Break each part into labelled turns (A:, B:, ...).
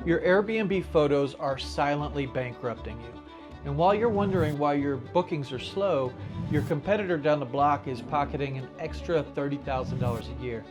A: Your Airbnb photos are silently bankrupting you. And while you're wondering why your bookings are slow, your competitor down the block is pocketing an extra $30,000 a year.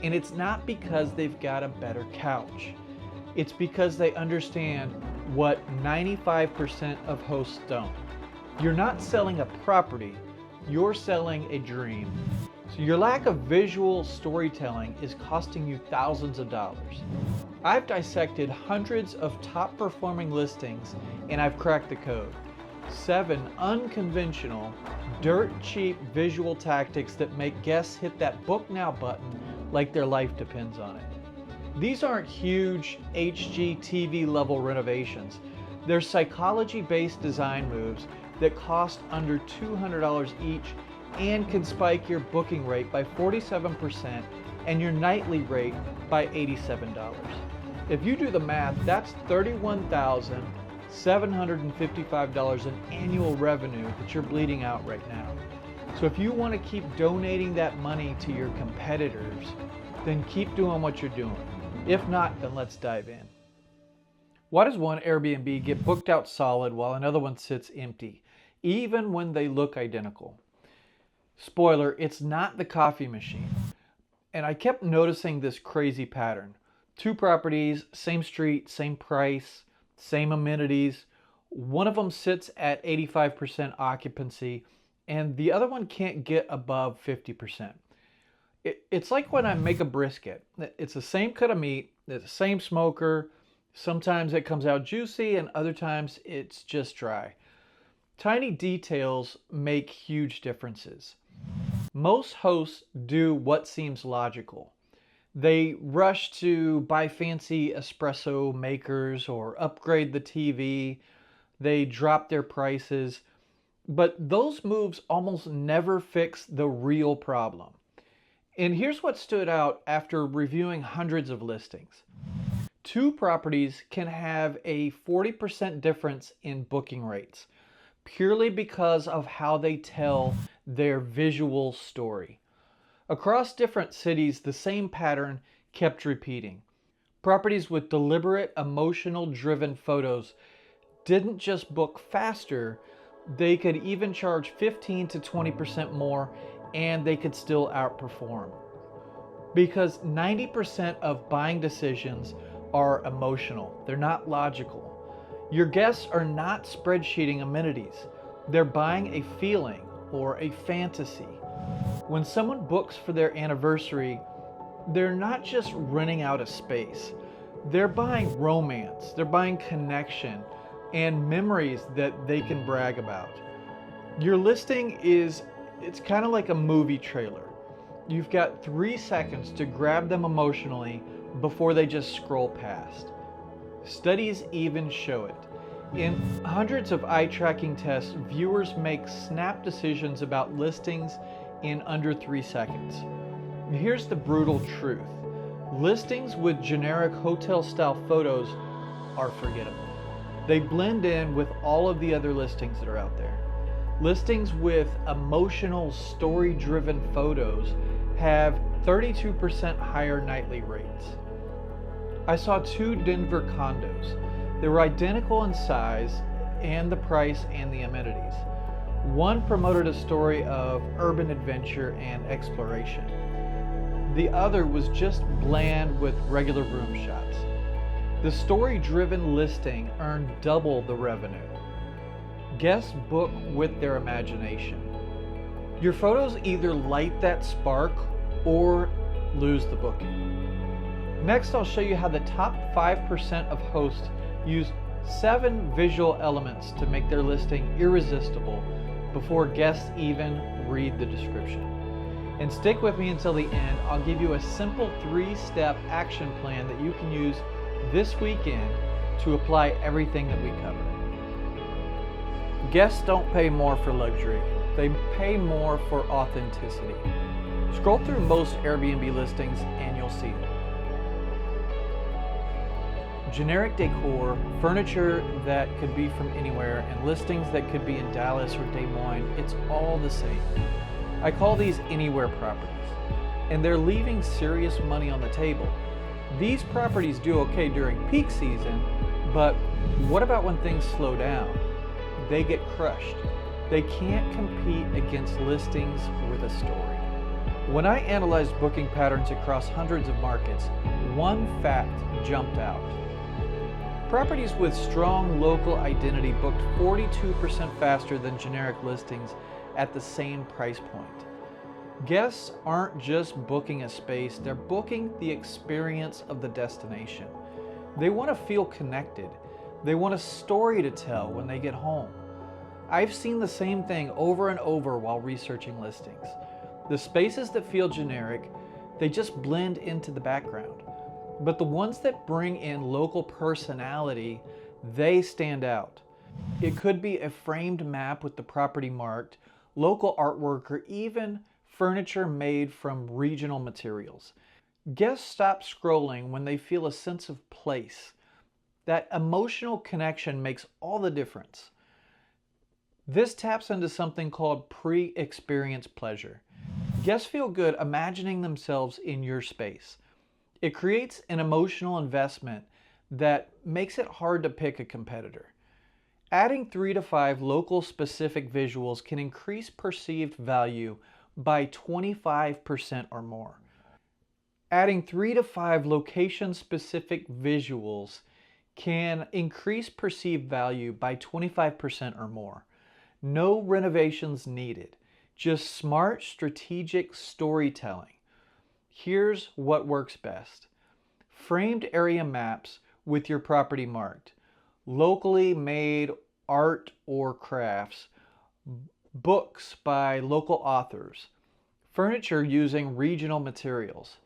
A: And it's not because they've got a better couch. It's because they understand what 95% of hosts don't. You're not selling a property, you're selling a dream. So your lack of visual storytelling is costing you thousands of dollars. I've dissected hundreds of top performing listings and I've cracked the code. 7 unconventional, dirt cheap visual tactics that make guests hit that book now button like their life depends on it. These aren't huge HGTV level renovations. They're psychology based design moves that cost under $200 each and can spike your booking rate by 47% and your nightly rate by $87. If you do the math, that's $31,755 in annual revenue that you're bleeding out right now. So if you want to keep donating that money to your competitors, then keep doing what you're doing. If not, then let's dive in. Why does one Airbnb get booked out solid while another one sits empty, even when they look identical? Spoiler, it's not the coffee machine. And I kept noticing this crazy pattern. 2 properties, same street, same price, same amenities. One of them sits at 85% occupancy and the other one can't get above 50%. It's like when I make a brisket. It's the same cut of meat, it's the same smoker. Sometimes it comes out juicy and other times it's just dry. Tiny details make huge differences. Most hosts do what seems logical. They rush to buy fancy espresso makers or upgrade the TV. They drop their prices. But those moves almost never fix the real problem. And here's what stood out after reviewing hundreds of listings. 2 properties can have a 40% difference in booking rates, purely because of how they tell their visual story. Across different cities, the same pattern kept repeating. Properties with deliberate, emotional-driven photos didn't just book faster, they could even charge 15 to 20% more and they could still outperform. Because 90% of buying decisions are emotional, they're not logical. Your guests are not spreadsheeting amenities, they're buying a feeling or a fantasy. When someone books for their anniversary, they're not just renting out a space. They're buying romance, they're buying connection, and memories that they can brag about. Your listing it's kind of like a movie trailer. You've got 3 seconds to grab them emotionally before they just scroll past. Studies even show it. In hundreds of eye tracking tests, viewers make snap decisions about listings in under 3 seconds. Here's the brutal truth. Listings with generic hotel-style photos are forgettable. They blend in with all of the other listings that are out there. Listings with emotional, story-driven photos have 32% higher nightly rates. I saw 2 Denver condos. They were identical in size and the price and the amenities. One promoted a story of urban adventure and exploration. The other was just bland with regular room shots. The story-driven listing earned double the revenue. Guests book with their imagination. Your photos either light that spark or lose the booking. Next, I'll show you how the top 5% of hosts use 7 visual elements to make their listing irresistible before guests even read the description. And stick with me until the end. I'll give you a simple 3-step action plan that you can use this weekend to apply everything that we cover. Guests don't pay more for luxury. They pay more for authenticity. Scroll through most Airbnb listings and you'll see it. Generic decor, furniture that could be from anywhere, and listings that could be in Dallas or Des Moines, it's all the same. I call these anywhere properties, and they're leaving serious money on the table. These properties do okay during peak season, but what about when things slow down? They get crushed. They can't compete against listings with a story. When I analyzed booking patterns across hundreds of markets, one fact jumped out. Properties with strong local identity booked 42% faster than generic listings at the same price point. Guests aren't just booking a space, they're booking the experience of the destination. They want to feel connected. They want a story to tell when they get home. I've seen the same thing over and over while researching listings. The spaces that feel generic, they just blend into the background. But the ones that bring in local personality, they stand out. It could be a framed map with the property marked, local artwork, or even furniture made from regional materials. Guests stop scrolling when they feel a sense of place. That emotional connection makes all the difference. This taps into something called pre-experience pleasure. Guests feel good imagining themselves in your space. It creates an emotional investment that makes it hard to pick a competitor. Adding 3 to 5 local specific visuals can increase perceived value by 25% or more. Adding 3 to 5 location specific visuals can increase perceived value by 25% or more. No renovations needed, just smart strategic storytelling. Here's what works best. Framed area maps with your property marked, locally made art or crafts, books by local authors, furniture using regional materials,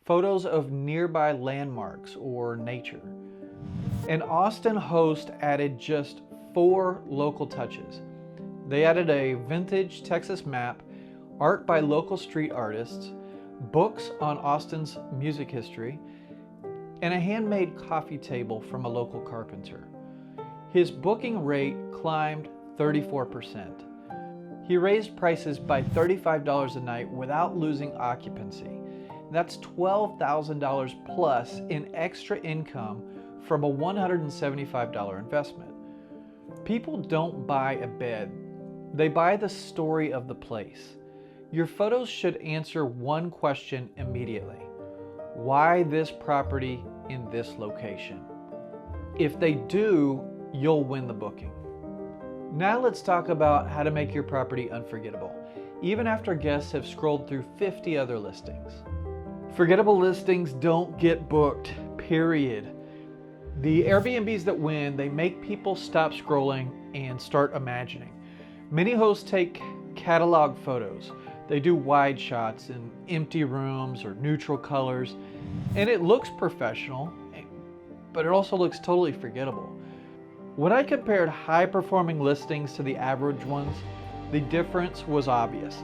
A: photos of nearby landmarks or nature. An Austin host added just 4 local touches. They added a vintage Texas map, art by local street artists, books on Austin's music history, and a handmade coffee table from a local carpenter. His booking rate climbed 34%. He raised prices by $35 a night without losing occupancy. That's $12,000 plus in extra income from a $175 investment. People don't buy a bed, they buy the story of the place. Your photos should answer one question immediately. Why this property in this location? If they do, you'll win the booking. Now let's talk about how to make your property unforgettable, even after guests have scrolled through 50 other listings. Forgettable listings don't get booked, period. The Airbnbs that win, they make people stop scrolling and start imagining. Many hosts take catalog photos. They do wide shots in empty rooms or neutral colors, and it looks professional, but it also looks totally forgettable. When I compared high-performing listings to the average ones, the difference was obvious.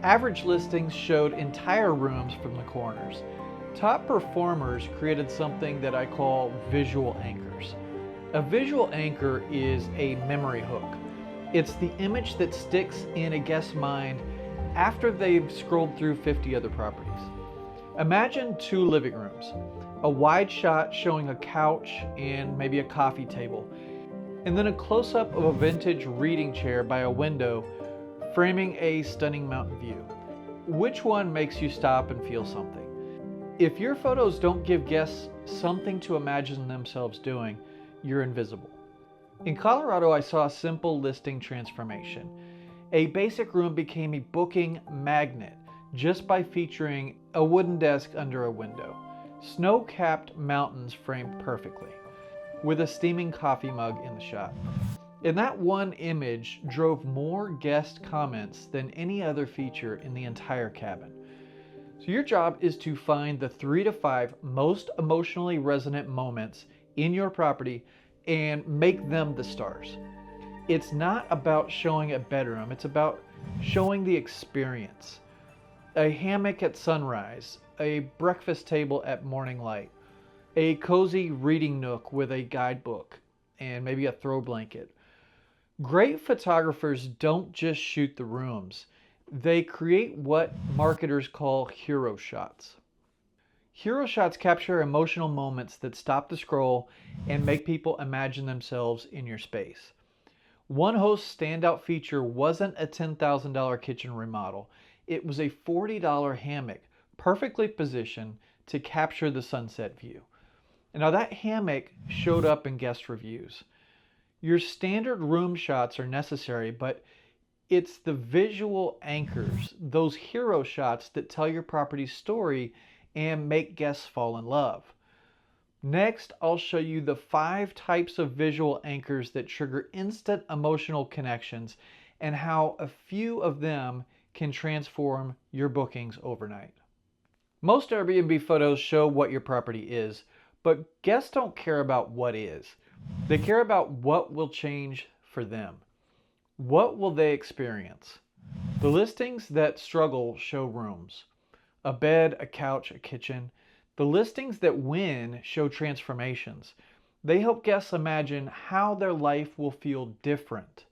A: Average listings showed entire rooms from the corners. Top performers created something that I call visual anchors. A visual anchor is a memory hook. It's the image that sticks in a guest's mind after they've scrolled through 50 other properties. Imagine 2 living rooms, a wide shot showing a couch and maybe a coffee table, and then a close-up of a vintage reading chair by a window framing a stunning mountain view. Which one makes you stop and feel something? If your photos don't give guests something to imagine themselves doing, you're invisible. In Colorado, I saw a simple listing transformation. A basic room became a booking magnet just by featuring a wooden desk under a window, snow-capped mountains framed perfectly, with a steaming coffee mug in the shot. And that one image drove more guest comments than any other feature in the entire cabin. So your job is to find the 3 to 5 most emotionally resonant moments in your property and make them the stars. It's not about showing a bedroom, it's about showing the experience. A hammock at sunrise, a breakfast table at morning light, a cozy reading nook with a guidebook and maybe a throw blanket. Great photographers don't just shoot the rooms, they create what marketers call hero shots. Hero shots capture emotional moments that stop the scroll and make people imagine themselves in your space. One host's standout feature wasn't a $10,000 kitchen remodel. It was a $40 hammock, perfectly positioned to capture the sunset view. Now that hammock showed up in guest reviews. Your standard room shots are necessary, but it's the visual anchors, those hero shots that tell your property's story and make guests fall in love. Next, I'll show you the 5 types of visual anchors that trigger instant emotional connections and how a few of them can transform your bookings overnight. Most Airbnb photos show what your property is, but guests don't care about what is. They care about what will change for them. What will they experience? The listings that struggle show rooms. A bed, a couch, a kitchen. The listings that win show transformations. They help guests imagine how their life will feel different.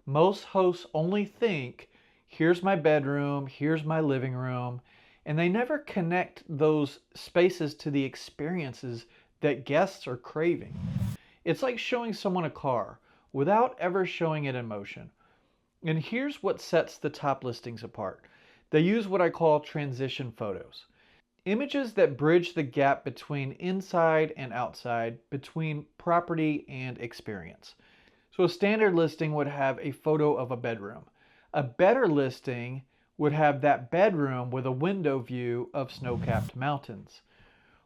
A: Most hosts only think, here's my bedroom, here's my living room, and they never connect those spaces to the experiences that guests are craving. It's like showing someone a car without ever showing it in motion. And here's what sets the top listings apart. They use what I call transition photos. Images that bridge the gap between inside and outside, between property and experience. So a standard listing would have a photo of a bedroom. A better listing would have that bedroom with a window view of snow-capped mountains.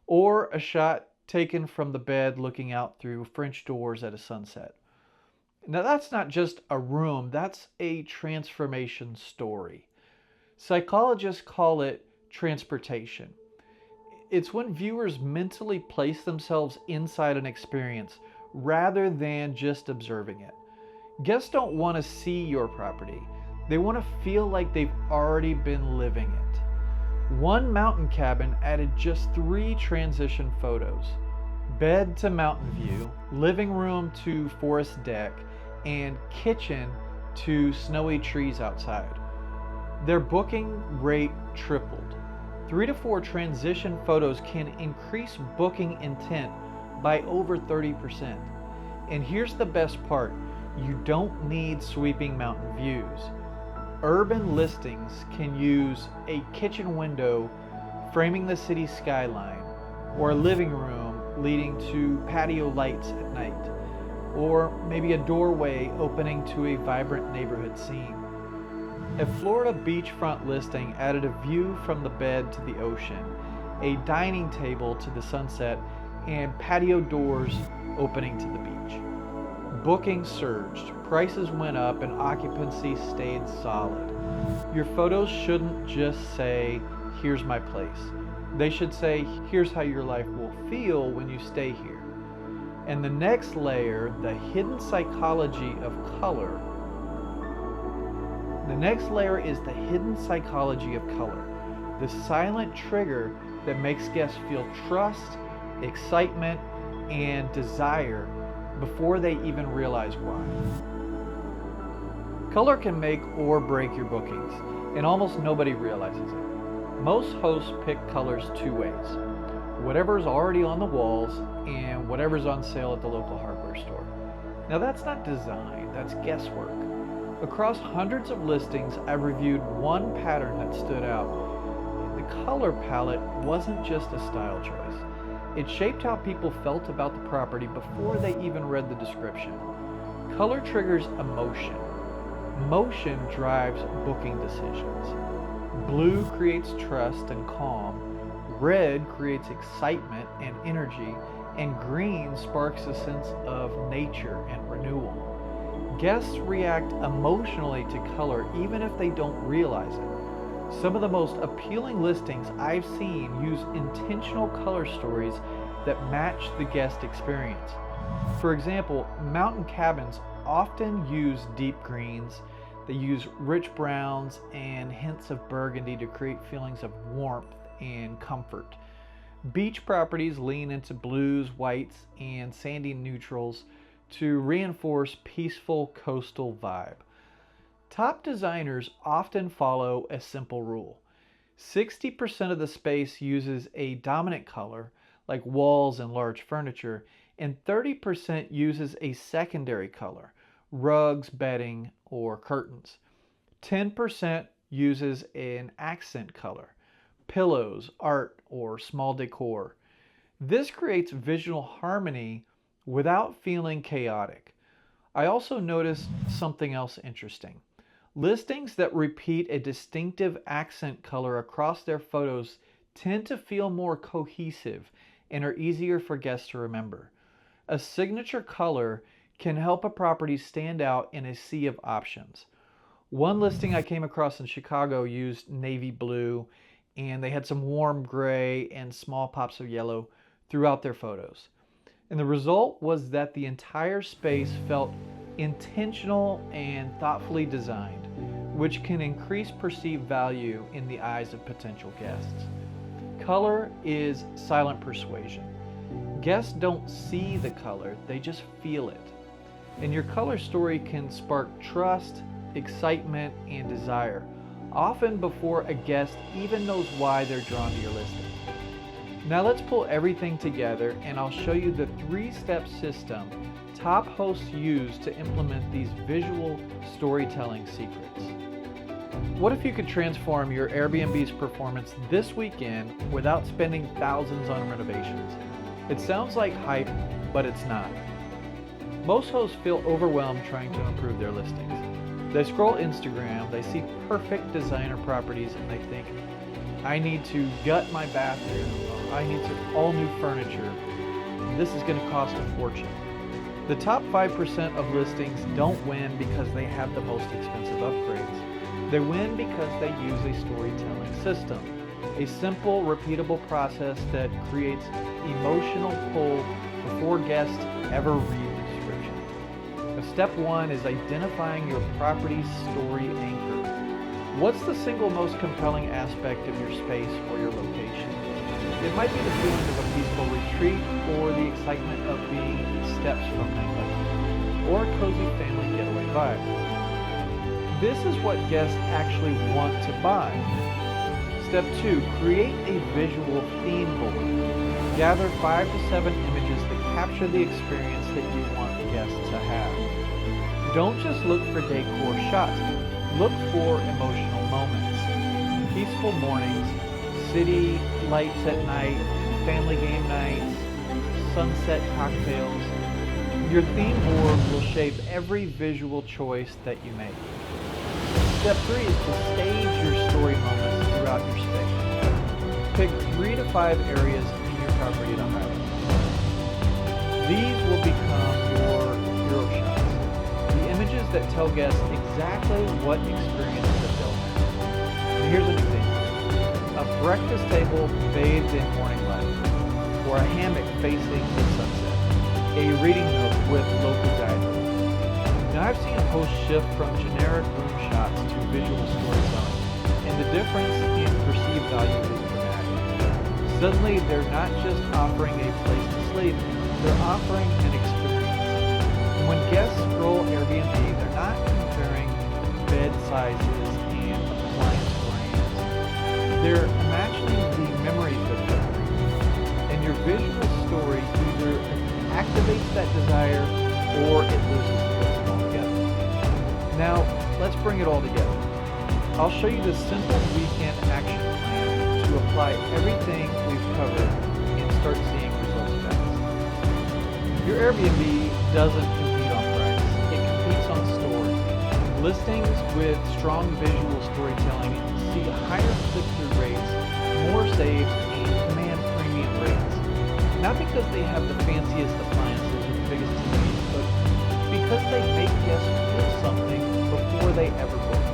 A: Or a shot taken from the bed looking out through French doors at a sunset. Now that's not just a room, that's a transformation story. Psychologists call it transportation. It's when viewers mentally place themselves inside an experience rather than just observing it. Guests don't want to see your property. They want to feel like they've already been living it. One mountain cabin added just 3 transition photos. Bed to mountain view, living room to forest deck, and kitchen to snowy trees outside. Their booking rate tripled. 3 to 4 transition photos can increase booking intent by over 30%. And here's the best part, you don't need sweeping mountain views. Urban listings can use a kitchen window framing the city skyline, or a living room leading to patio lights at night, or maybe a doorway opening to a vibrant neighborhood scene. A Florida beachfront listing added a view from the bed to the ocean, a dining table to the sunset, and patio doors opening to the beach. Bookings surged, prices went up, and occupancy stayed solid. Your photos shouldn't just say, here's my place. They should say, here's how your life will feel when you stay here. And the next layer, the hidden psychology of color. The next layer is the hidden psychology of color, the silent trigger that makes guests feel trust, excitement, and desire before they even realize why. Color can make or break your bookings, and almost nobody realizes it. Most hosts pick colors 2 ways. Whatever's already on the walls and whatever's on sale at the local hardware store. Now that's not design, that's guesswork. Across hundreds of listings, I reviewed one pattern that stood out. The color palette wasn't just a style choice. It shaped how people felt about the property before they even read the description. Color triggers emotion. Motion drives booking decisions. Blue creates trust and calm. Red creates excitement and energy. And green sparks a sense of nature and renewal. Guests react emotionally to color even if they don't realize it. Some of the most appealing listings I've seen use intentional color stories that match the guest experience. For example, mountain cabins often use deep greens. They use rich browns and hints of burgundy to create feelings of warmth and comfort. Beach properties lean into blues, whites, and sandy neutrals to reinforce peaceful coastal vibe. Top designers often follow a simple rule. 60% of the space uses a dominant color, like walls and large furniture, and 30% uses a secondary color, rugs, bedding, or curtains. 10% uses an accent color, pillows, art, or small decor. This creates visual harmony without feeling chaotic. I also noticed something else interesting. Listings that repeat a distinctive accent color across their photos tend to feel more cohesive and are easier for guests to remember. A signature color can help a property stand out in a sea of options. One listing I came across in Chicago used navy blue, and they had some warm gray and small pops of yellow throughout their photos. And the result was that the entire space felt intentional and thoughtfully designed, which can increase perceived value in the eyes of potential guests. Color is silent persuasion. Guests don't see the color, they just feel it. And your color story can spark trust, excitement, and desire, often before a guest even knows why they're drawn to your listing. Now let's pull everything together and I'll show you the 3-step system top hosts use to implement these visual storytelling secrets. What if you could transform your Airbnb's performance this weekend without spending thousands on renovations? It sounds like hype, but it's not. Most hosts feel overwhelmed trying to improve their listings. They scroll Instagram, they see perfect designer properties, and they think, I need to gut my bathroom, or I need some all new furniture. This is going to cost a fortune. The top 5% of listings don't win because they have the most expensive upgrades. They win because they use a storytelling system, a simple, repeatable process that creates emotional pull before guests ever read the description. Step 1 is identifying your property's story anchor. What's the single most compelling aspect of your space or your location? It might be the feeling of a peaceful retreat, or the excitement of being steps from nightlife, or a cozy family getaway vibe. This is what guests actually want to buy. Step 2, create a visual theme board. Gather 5 to 7 images that capture the experience that you want guests to have. Don't just look for decor shots. Look for emotional moments. Peaceful mornings, city lights at night, family game nights, sunset cocktails. Your theme board will shape every visual choice that you make. Step 3 is to stage your story moments throughout your space. Pick 3 to 5 areas in your property to highlight. These will become your hero shots, the images that tell guests exactly what experience that they'll have. And here's an example. A breakfast table bathed in morning light, or a hammock facing the sunset, a reading nook with local guidebooks. Now I've seen hosts shift from generic room shots to visual storytelling, and the difference in perceived value is dramatic. Suddenly they're not just offering a place to sleep, they're offering an experience. And when guests scroll Airbnb, they're not comparing bed sizes and appliance brands. They're imagining the memories that they're creating. And your visual story either activates that desire or it loses the hook altogether. Now, let's bring it all together. I'll show you the simple weekend action plan to apply everything we've covered and start seeing results fast. Your Airbnb doesn't compete on price, it competes on story. Listings with strong visual storytelling see higher click-through rates, more saves, and command premium rates. Not because they have the fanciest appliances or the biggest TVs, but because they make guests feel something before they ever book.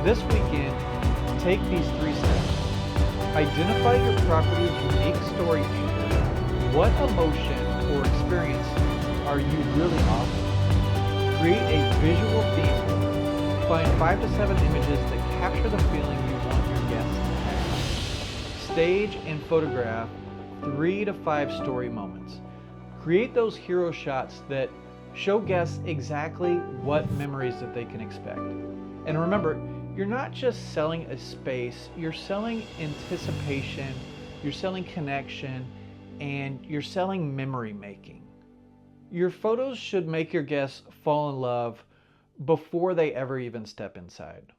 A: This weekend, take these 3 steps. Identify your property's unique story anchor. What emotion or experience are you really offering? Create a visual theme. Find 5 to 7 images that capture the feeling you want your guests to have. Stage and photograph 3 to 5 story moments. Create those hero shots that show guests exactly what memories that they can expect. And remember, you're not just selling a space, you're selling anticipation, you're selling connection, and you're selling memory making. Your photos should make your guests fall in love before they ever even step inside.